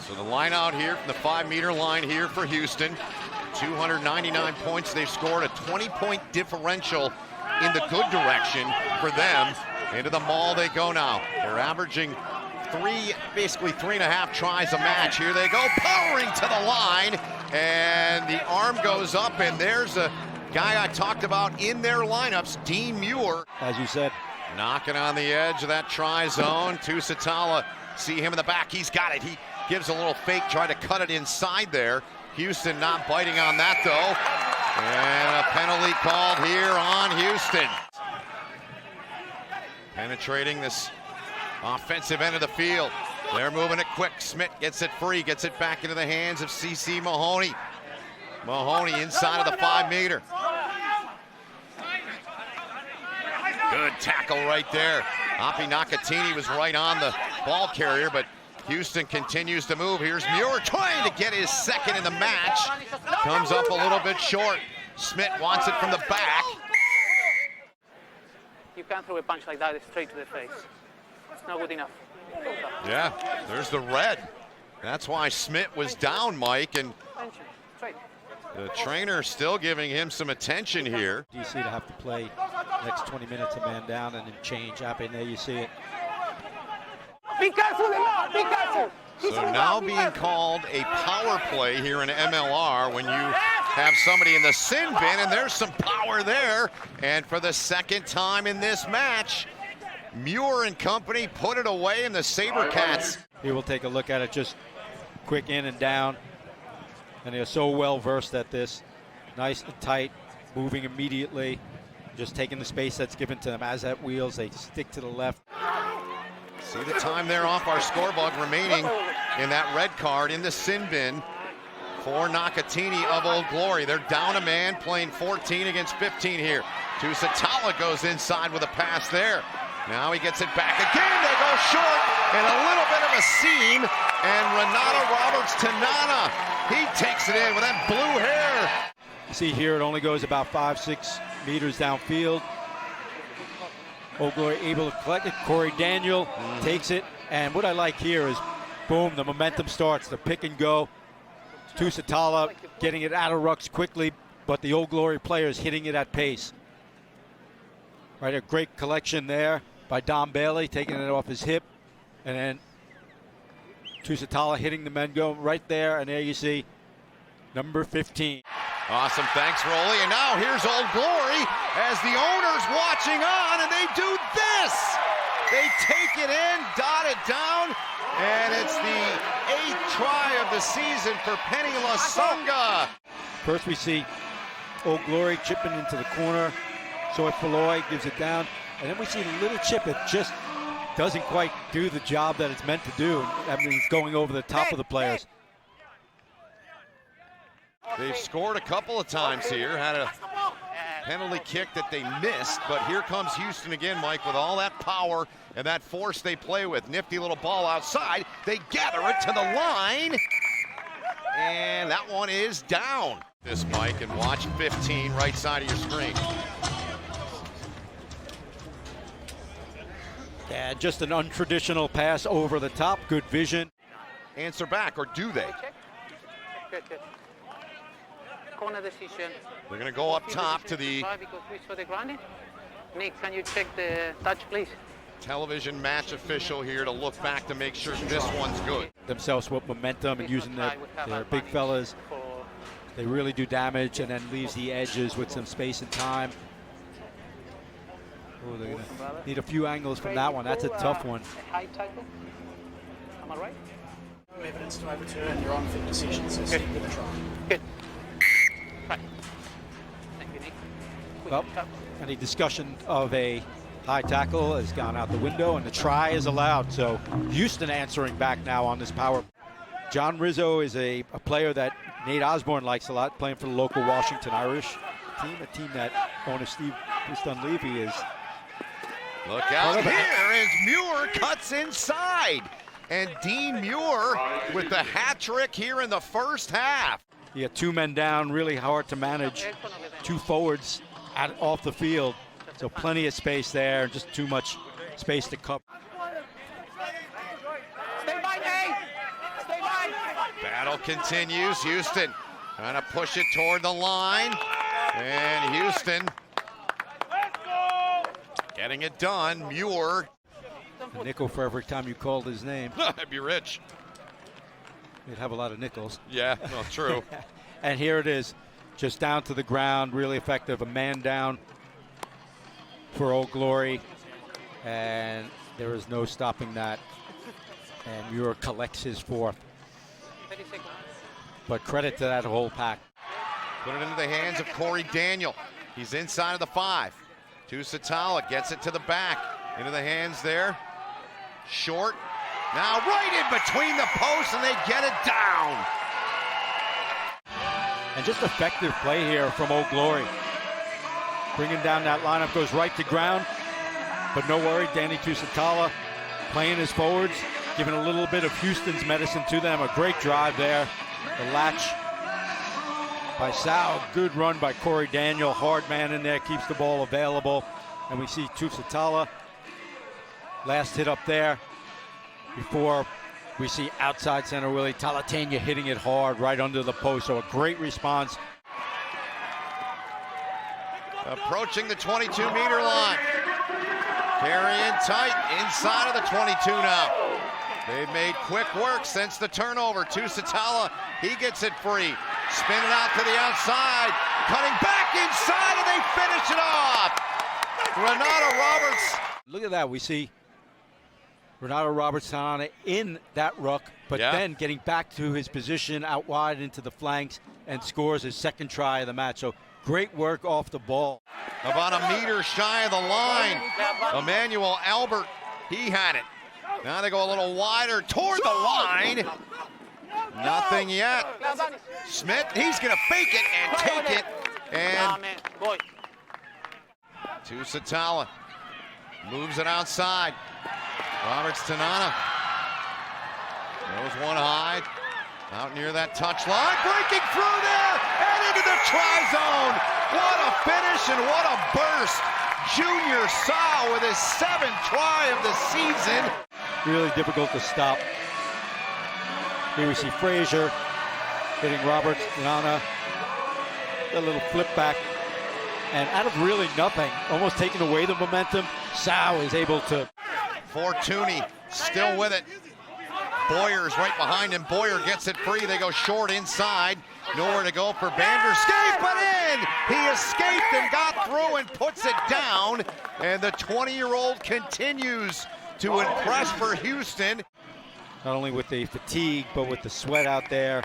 So the line out here from the 5-meter line here for Houston. 299 points. They've scored a 20-point differential in the good direction for them. Into the maul they go now. They're averaging basically 3.5 tries a match. Here they go, powering to the line, and the arm goes up, and there's a guy I talked about in their lineups, Dean Muir. As you said, knocking on the edge of that try zone. Tusitala, see him in the back. He's got it. He gives a little fake, try to cut it inside there. Houston not biting on that, though. And a penalty called here on Houston. Penetrating this offensive end of the field. They're moving it quick. Smith gets it free, gets it back into the hands of C.C. Mahoney. Mahoney inside of the 5-meter. Good tackle right there. Api Nakatini was right on the ball carrier, but Houston continues to move. Here's Muir trying to get his second in the match. Comes up a little bit short. Smith wants it from the back. You can't throw a punch like that straight to the face. It's not good enough. Yeah, there's the red. That's why Smith was down, Mike, and the trainer still giving him some attention here. DC to have to play next 20 minutes a man down and then change up, and there you see it. Be careful, be careful. So now being called a power play here in MLR when you have somebody in the sin bin, and there's some power there. And for the second time in this match, Muir and company put it away, in the SaberCats. He will take a look at it, just quick in and down. And they're so well versed at this. Nice and tight, moving immediately, just taking the space that's given to them. As at wheels, they stick to the left. See the time there off our scoreboard remaining in that red card in the sin bin for Nakatini of Old Glory. They're down a man, playing 14 against 15 here. Tusitala goes inside with a pass there. Now he gets it back again. They go short and a little bit of a seam. And Renato Roberts-Tanana, he takes it in with that blue hair. You see here it only goes about 5-6 meters downfield. Old Glory able to collect it. Corey Daniel takes it. And what I like here is, boom, the momentum starts. The pick and go. Tusitala getting it out of rucks quickly, but the Old Glory players hitting it at pace. Right, a great collection there by Don Bailey, taking it off his hip. And then Tusitala hitting the men go right there. And there you see number 15. Awesome, thanks, Rolly. And now here's Old Glory as the owner's watching on, and they do this. They take it in, dot it down, and it's the 8th try of the season for Penny Lasonga. First we see Old Glory chipping into the corner. Soy Falloy gives it down, and then we see a little chip that just doesn't quite do the job that it's meant to do. That means going over the top of the players. They've scored a couple of times here, had a penalty kick that they missed, but here comes Houston again, Mike, with all that power and that force they play with. Nifty little ball outside. They gather it to the line, and that one is down. This, Mike, and watch 15 right side of your screen. Yeah, just an untraditional pass over the top. Good vision. Answer back, or do they? Good, good. Corner decision. They're going to go up top to the Nick, can you check the touch, please? television match official here to look back to make sure this one's good. Themselves with momentum and using their big fellas. They really do damage, and then leaves the edges with some space and time. Oh, they're going to need a few angles from that one. That's a tough one. High tackle. Am I right? No evidence to overturn your on-fit decision, so stick with the try. Good. Right. Thank you, Nick. Well, any discussion of a high tackle has gone out the window, and the try is allowed. So Houston answering back now on this power. John Rizzo is a player that Nate Osborne likes a lot, playing for the local Washington Irish team, a team that owner Steve Dunleavy is. Look out here as Muir cuts inside. And Dean Muir with the hat trick here in the first half. You got two men down, really hard to manage. Two forwards off the field. So plenty of space there, just too much space to cover. Stay by, Nate! Stay by! Battle continues. Houston trying to push it toward the line. And Houston getting it done. Muir. A nickel for every time you called his name. I'd be rich. You'd have a lot of nickels. Yeah, well, true. And here it is, just down to the ground, really effective. A man down for Old Glory, and there is no stopping that. And Muir collects his fourth. But credit to that whole pack. Put it into the hands of Corey Daniel. He's inside of the 5. To Satala, gets it to the back. Into the hands there. Short. Now right in between the posts, and they get it down. And just effective play here from Old Glory. Bringing down that lineup, goes right to ground. But no worry, Danny Tusitala playing his forwards, giving a little bit of Houston's medicine to them. A great drive there. The latch by Sal. Good run by Corey Daniel. Hard man in there, keeps the ball available. And we see Tusitala. Last hit up there before we see outside center Willie Talatena hitting it hard right under the post. So a great response. Approaching the 22-meter line. Carrying tight inside of the 22 now. They've made quick work since the turnover. Tusitala, he gets it free. Spinning out to the outside. Cutting back inside, and they finish it off. Renato Roberts. Look at that. We see Renato Roberts in that ruck, but then getting back to his position out wide into the flanks and scores his second try of the match. So great work off the ball. About a meter shy of the line. Emmanuel Albert, he had it. Now they go a little wider toward the line. Nothing yet. Smith, he's going to fake it and take it. And Tusitala moves it outside. Roberts Tanana goes one high, out near that touch line, breaking through there and into the try zone. What a finish and what a burst. Junior Sao with his 7th try of the season. Really difficult to stop. Here we see Frazier hitting Roberts Tanana. A little flip back. And out of really nothing, almost taking away the momentum, Sao is able to. Fortuny still with it. Boyer's right behind him. Boyer gets it free. They go short inside. Nowhere to go for Vanderscape, but in! He escaped and got through and puts it down. And the 20-year-old continues to impress for Houston. Not only with the fatigue, but with the sweat out there.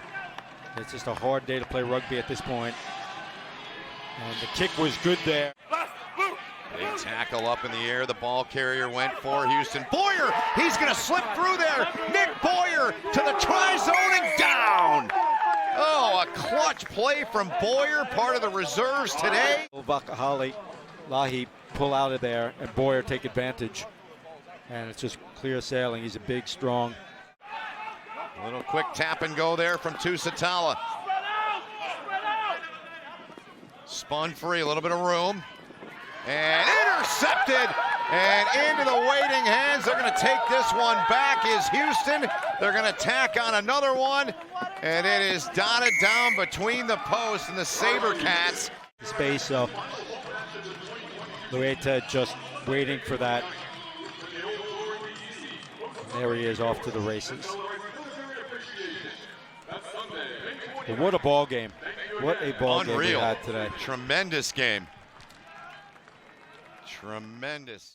It's just a hard day to play rugby at this point. And the kick was good there. Big tackle up in the air. The ball carrier went for Houston. Boyer, he's going to slip through there. Nick Boyer to the try zone and down. Oh, a clutch play from Boyer, part of the reserves today. Vakahali, Lahi pull out of there, and Boyer take advantage. And it's just clear sailing. He's a big, strong. A little quick tap and go there from Tusitala. Spun free, a little bit of room. And intercepted, and into the waiting hands. They're going to take this one back is Houston. They're going to tack on another one, and it is dotted down between the posts and the SaberCats. Space, so Lueta just waiting for that. And there he is off to the races. Well, what a ball game. What a ball game we had today. Tremendous game. Tremendous.